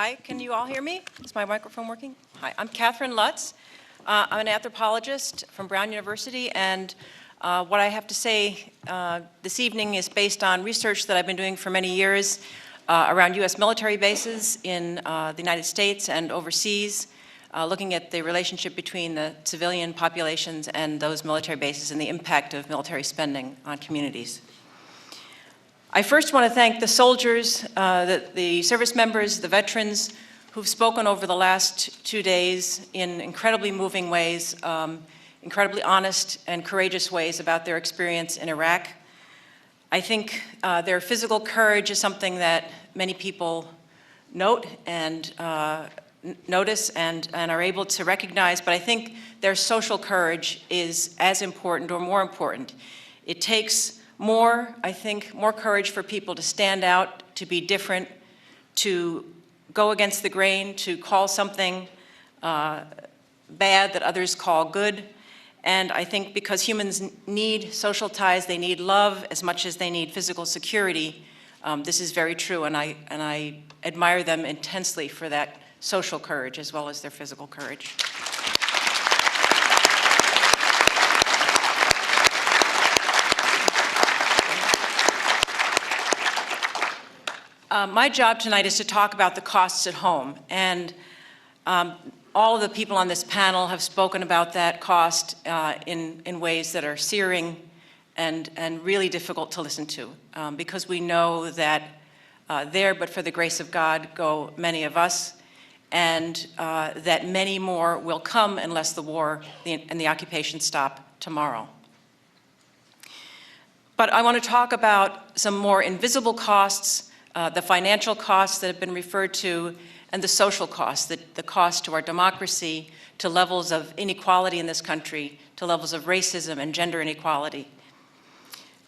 Hi, can you all hear me? Is my microphone working? Hi, I'm Catherine Lutz. I'm an anthropologist from Brown University, and what I have to say this evening is based on research that I've been doing for many years around U.S. military bases in the United States and overseas, looking at the relationship between the civilian populations and those military bases and the impact of military spending on communities. I first want to thank the soldiers, the service members, the veterans who've spoken over the last 2 days in incredibly moving ways, incredibly honest and courageous ways about their experience in Iraq. I think their physical courage is something that many people note and notice and are able to recognize, but I think their social courage is as important or more important. It takes more courage for people to stand out, to be different, to go against the grain, to call something bad that others call good. And I think because humans need social ties, they need love as much as they need physical security, this is very true, and I admire them intensely for that social courage as well as their physical courage. My job tonight is to talk about the costs at home, and all of the people on this panel have spoken about that cost in ways that are searing and really difficult to listen to, because we know that there, but for the grace of God, go many of us, and that many more will come unless the war and the occupation stop tomorrow. But I want to talk about some more invisible costs, the financial costs that have been referred to, and the social costs, the cost to our democracy, to levels of inequality in this country, to levels of racism and gender inequality.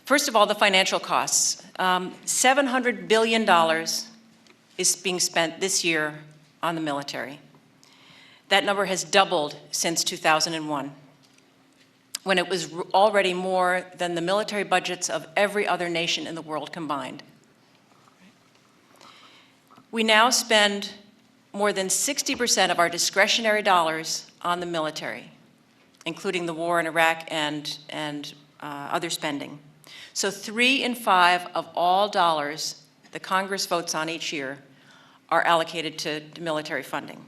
First of all, the financial costs. $700 billion is being spent this year on the military. That number has doubled since 2001, when it was already more than the military budgets of every other nation in the world combined. We now spend more than 60% of our discretionary dollars on the military, including the war in Iraq and other spending. So 3 in 5 of all dollars the Congress votes on each year are allocated to military funding.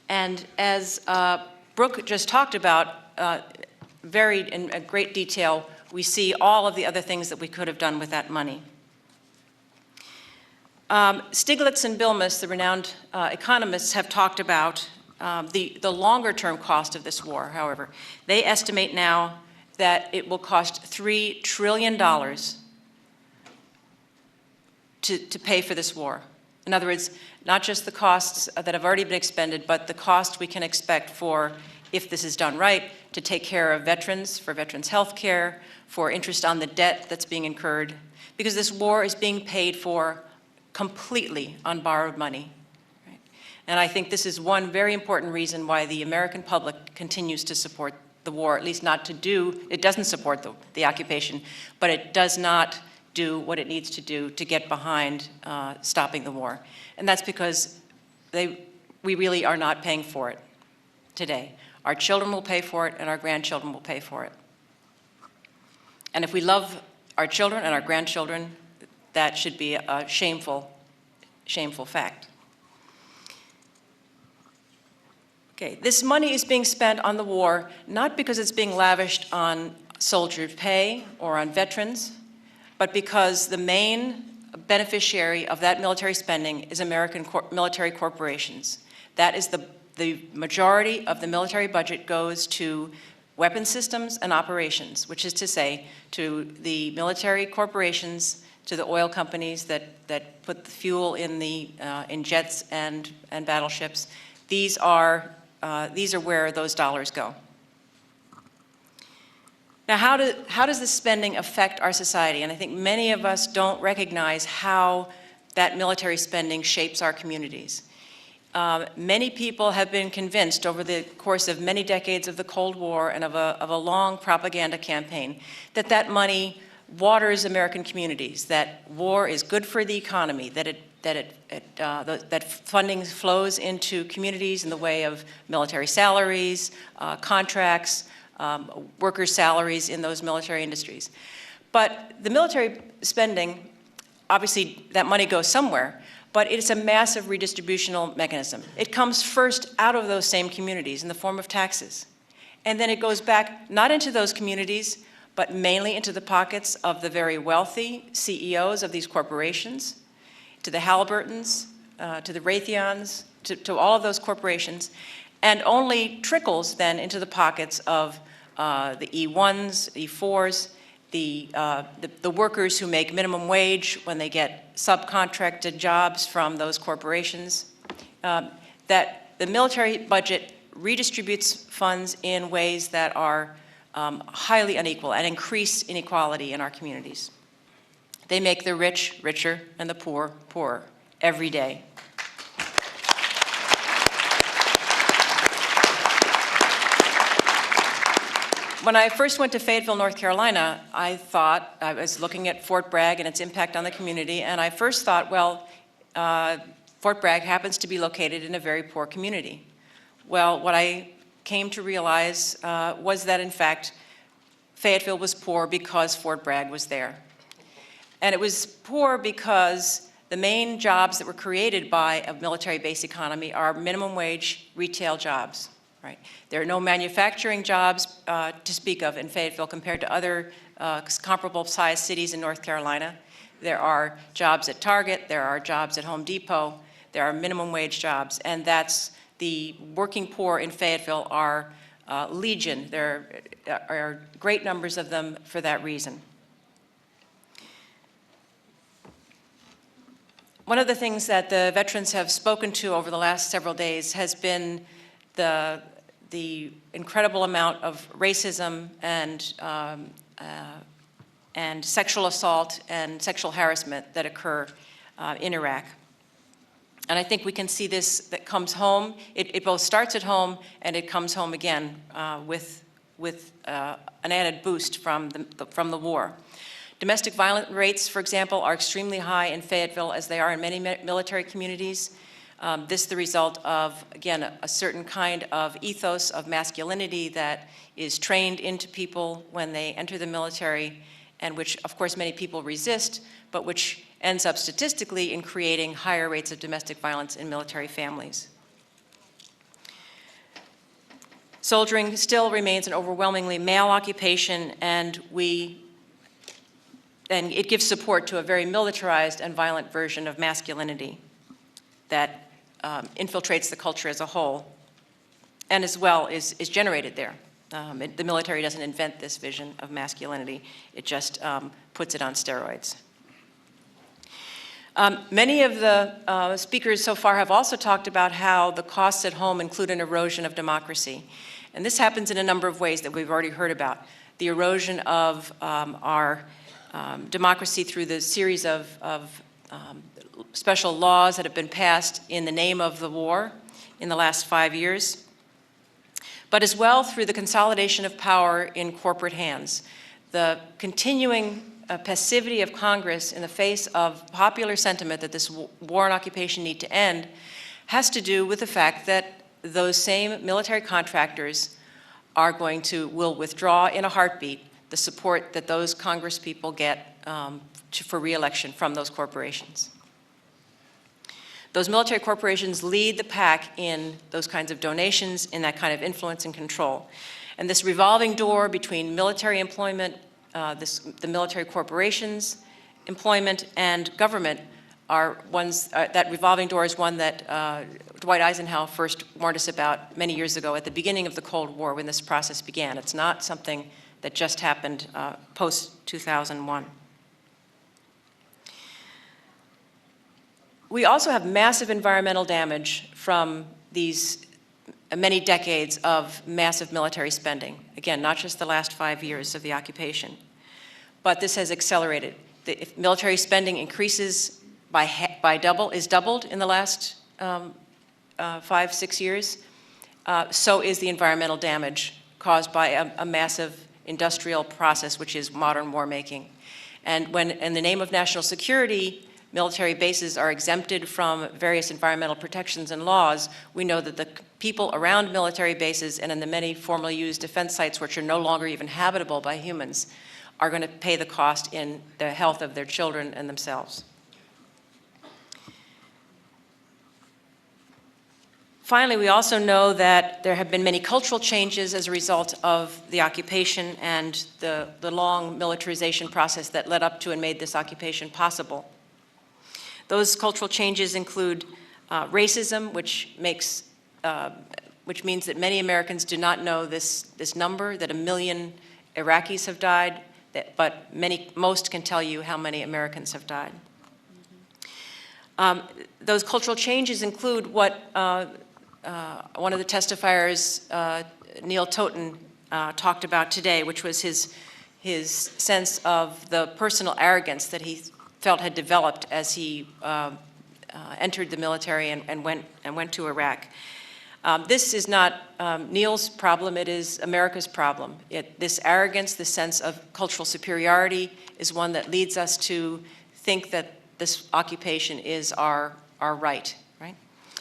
And as Brooke just talked about, very in great detail, we see all of the other things that we could have done with that money. Stiglitz and Bilmes, the renowned economists, have talked about the longer-term cost of this war, however. They estimate now that it will cost $3 trillion to pay for this war. In other words, not just the costs that have already been expended, but the cost we can expect for, if this is done right, to take care of veterans, for veterans' health care, for interest on the debt that's being incurred, because this war is being paid for completely on borrowed money. Right? And I think this is one very important reason why the American public continues to support the war, at least not to do, it doesn't support the occupation, but it does not do what it needs to do to get behind stopping the war. And that's because we really are not paying for it today. Our children will pay for it, and our grandchildren will pay for it. And if we love our children and our grandchildren, that should be a shameful, shameful fact. Okay, this money is being spent on the war not because it's being lavished on soldier pay or on veterans, but because the main beneficiary of that military spending is American military corporations. That is the majority of the military budget goes to weapon systems and operations, which is to say, to the military corporations, to the oil companies that put the fuel in jets and battleships. These are where those dollars go. Now, how does this spending affect our society? And I think many of us don't recognize how that military spending shapes our communities. Many people have been convinced over the course of many decades of the Cold War and of a long propaganda campaign that money waters American communities, that war is good for the economy, that it that funding flows into communities in the way of military salaries, contracts, workers' salaries in those military industries. But the military spending, obviously that money goes somewhere, but it's a massive redistributional mechanism. It comes first out of those same communities in the form of taxes. And then it goes back not into those communities, but mainly into the pockets of the very wealthy CEOs of these corporations, to the Halliburtons, to the Raytheons, to all of those corporations, and only trickles then into the pockets of the E1s, E4s, the workers who make minimum wage when they get subcontracted jobs from those corporations. That the military budget redistributes funds in ways that are highly unequal and increase inequality in our communities. They make the rich richer and the poor poorer every day. When I first went to Fayetteville, North Carolina, I was looking at Fort Bragg and its impact on the community, and I first thought, well, Fort Bragg happens to be located in a very poor community. Well, what I came to realize was that, in fact, Fayetteville was poor because Fort Bragg was there. And it was poor because the main jobs that were created by a military base economy are minimum wage retail jobs, right? There are no manufacturing jobs to speak of in Fayetteville compared to other comparable sized cities in North Carolina. There are jobs at Target, there are jobs at Home Depot, there are minimum wage jobs, and that's the working poor in Fayetteville are legion. There are great numbers of them for that reason. One of the things that the veterans have spoken to over the last several days has been the incredible amount of racism and sexual assault and sexual harassment that occur in Iraq. And I think we can see this, that comes home. It both starts at home and it comes home again with an added boost from the war. Domestic violence rates, for example, are extremely high in Fayetteville, as they are in many military communities. This is the result of, again, a certain kind of ethos of masculinity that is trained into people when they enter the military, and which, of course, many people resist, but which ends up statistically in creating higher rates of domestic violence in military families. Soldiering still remains an overwhelmingly male occupation, and it gives support to a very militarized and violent version of masculinity that infiltrates the culture as a whole, and as well is generated there. The military doesn't invent this vision of masculinity, it just puts it on steroids. Many of the speakers so far have also talked about how the costs at home include an erosion of democracy. And this happens in a number of ways that we've already heard about. The erosion of our democracy through the series of special laws that have been passed in the name of the war in the last 5 years, but as well through the consolidation of power in corporate hands. The continuing passivity of Congress in the face of popular sentiment that this war and occupation need to end has to do with the fact that those same military contractors will withdraw in a heartbeat the support that those Congress people get for re-election from those corporations. Those military corporations lead the pack in those kinds of donations, in that kind of influence and control. And this revolving door between military employment, the military corporations' employment, and government are ones, that revolving door is one that Dwight Eisenhower first warned us about many years ago at the beginning of the Cold War when this process began. It's not something that just happened post-2001. We also have massive environmental damage from these many decades of massive military spending. Again, not just the last 5 years of the occupation, but this has accelerated. If military spending increases is doubled in the last 5-6 years, so is the environmental damage caused by a massive industrial process, which is modern war making. And when, in the name of national security, military bases are exempted from various environmental protections and laws, we know that the people around military bases and in the many formerly used defense sites which are no longer even habitable by humans are going to pay the cost in the health of their children and themselves. Finally, we also know that there have been many cultural changes as a result of the occupation and the long militarization process that led up to and made this occupation possible. Those cultural changes include racism, which means that many Americans do not know this number, that 1 million Iraqis have died, but most can tell you how many Americans have died. Those cultural changes include what one of the testifiers, Neil Toten, talked about today, which was his sense of the personal arrogance that he felt had developed as he entered the military and went to Iraq. This is not Neil's problem, it is America's problem. This arrogance, this sense of cultural superiority is one that leads us to think that this occupation is our right?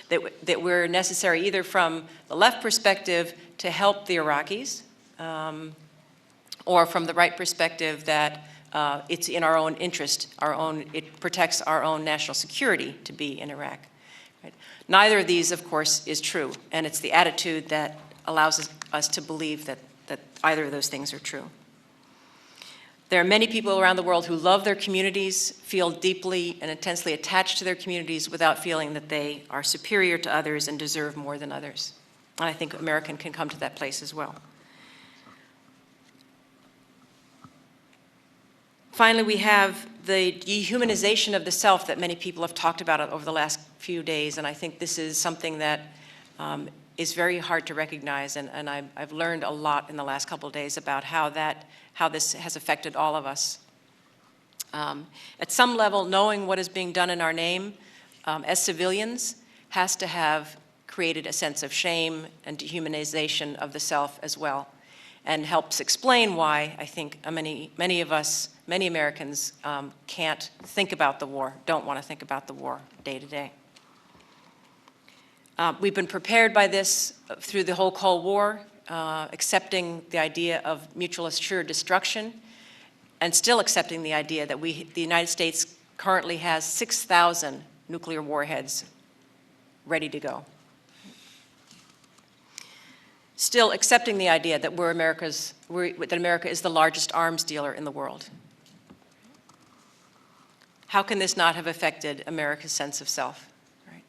That we're necessary either from the left perspective to help the Iraqis, or from the right perspective that it's in our own interest, it protects our own national security to be in Iraq. Right? Neither of these, of course, is true, and it's the attitude that allows us to believe that either of those things are true. There are many people around the world who love their communities, feel deeply and intensely attached to their communities without feeling that they are superior to others and deserve more than others. And I think American can come to that place as well. Finally, we have the dehumanization of the self that many people have talked about over the last few days, and I think this is something that is very hard to recognize, and I've learned a lot in the last couple of days about how this has affected all of us. At some level, knowing what is being done in our name as civilians has to have created a sense of shame and dehumanization of the self as well, and helps explain why I think many of us, many Americans, can't think about the war, don't want to think about the war day to day. We've been prepared by this through the whole Cold War, accepting the idea of mutual assured destruction, and still accepting the idea that the United States currently has 6,000 nuclear warheads ready to go. Still accepting the idea that America is the largest arms dealer in the world. How can this not have affected America's sense of self, right?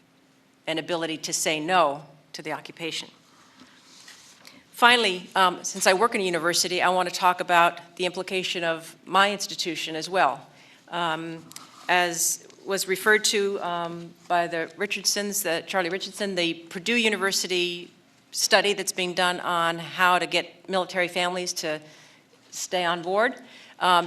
And ability to say no to the occupation? Finally, since I work in a university, I want to talk about the implication of my institution as well. As was referred to by the Richardsons, Charlie Richardson, the Purdue University study that's being done on how to get military families to stay on board.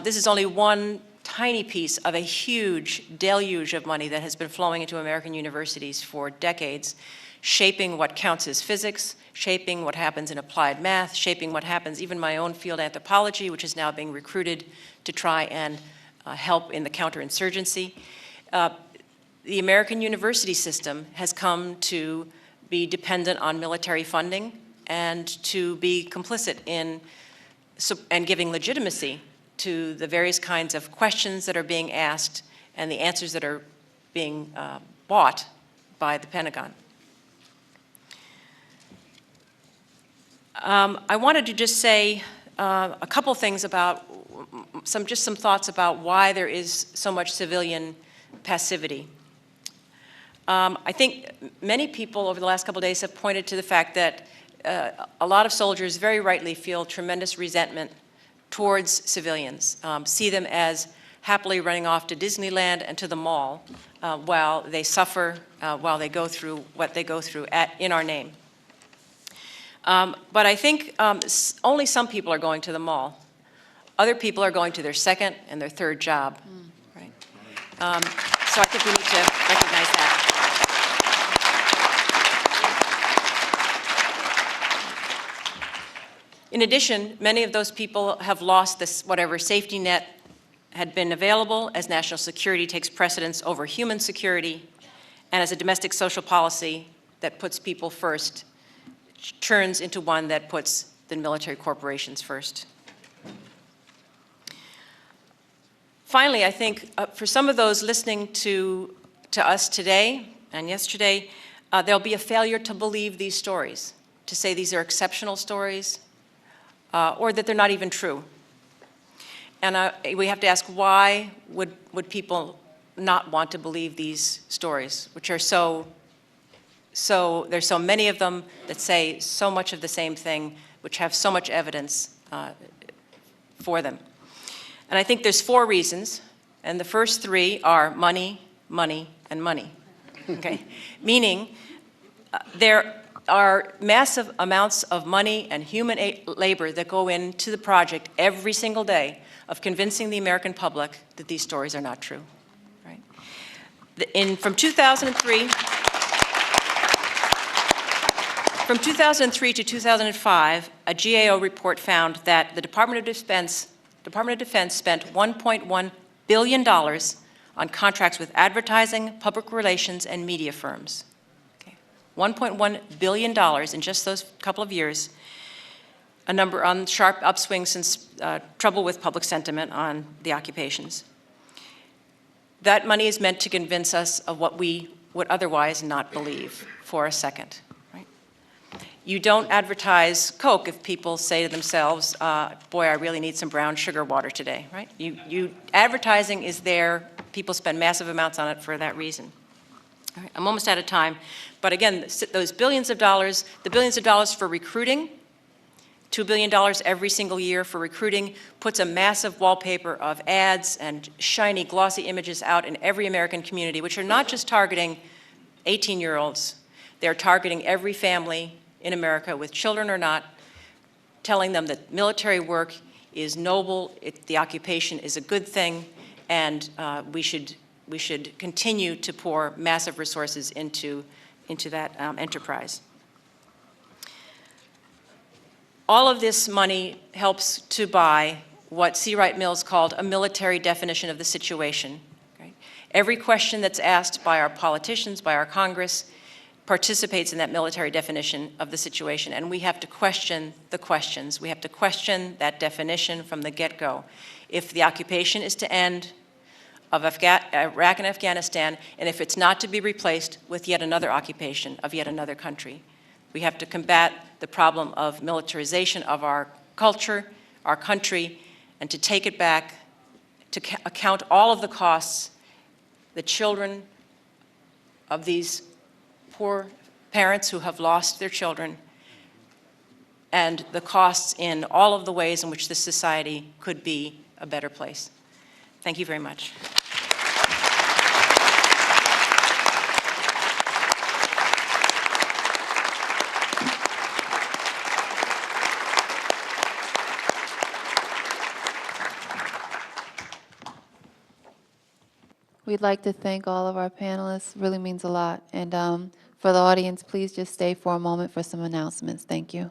This is only one tiny piece of a huge deluge of money that has been flowing into American universities for decades, shaping what counts as physics, shaping what happens in applied math, shaping what happens even my own field, anthropology, which is now being recruited to try and help in the counterinsurgency. The American university system has come to be dependent on military funding and to be complicit in and giving legitimacy to the various kinds of questions that are being asked and the answers that are being bought by the Pentagon. I wanted to just say a couple things about some thoughts about why there is so much civilian passivity. I think many people over the last couple of days have pointed to the fact that a lot of soldiers very rightly feel tremendous resentment towards civilians, see them as happily running off to Disneyland and to the mall while they suffer, while they go through what they go through in our name. But I think only some people are going to the mall. Other people are going to their second and their third job, right? So I think we need to recognize that. In addition, many of those people have lost this whatever safety net had been available as national security takes precedence over human security, and as a domestic social policy that puts people first turns into one that puts the military corporations first. Finally, I think for some of those listening to us today and yesterday, there'll be a failure to believe these stories, to say these are exceptional stories, or that they're not even true. And we have to ask, why would people not want to believe these stories, which are there's so many of them that say so much of the same thing, which have so much evidence for them. And I think there's 4 reasons, and the first 3 are money, money, and money, okay? Meaning there are massive amounts of money and human labor that go into the project every single day of convincing the American public that these stories are not true, right? From 2003 to 2005, a GAO report found that the Department of Defense spent $1.1 billion on contracts with advertising, public relations, and media firms. Okay. $1.1 billion in just those couple of years, a number on sharp upswing since trouble with public sentiment on the occupations. That money is meant to convince us of what we would otherwise not believe for a second. You don't advertise Coke if people say to themselves, boy, I really need some brown sugar water today, right? Advertising is there. People spend massive amounts on it for that reason. All right, I'm almost out of time. But again, those billions of dollars, the billions of dollars for recruiting, $2 billion every single year for recruiting, puts a massive wallpaper of ads and shiny, glossy images out in every American community, which are not just targeting 18-year-olds. They're targeting every family in America, with children or not, telling them that military work is noble, the occupation is a good thing, and we should continue to pour massive resources into that enterprise. All of this money helps to buy what C. Wright Mills called a military definition of the situation. Okay? Every question that's asked by our politicians, by our Congress, participates in that military definition of the situation, and we have to question the questions. We have to question that definition from the get-go. If the occupation is to end of Iraq and Afghanistan, and if it's not to be replaced with yet another occupation of yet another country, we have to combat the problem of militarization of our culture, our country, and to take it back, to account all of the costs, the children of these poor parents who have lost their children, and the costs in all of the ways in which this society could be a better place. Thank you very much. We'd like to thank all of our panelists. Really means a lot. And for the audience, please just stay for a moment for some announcements. Thank you.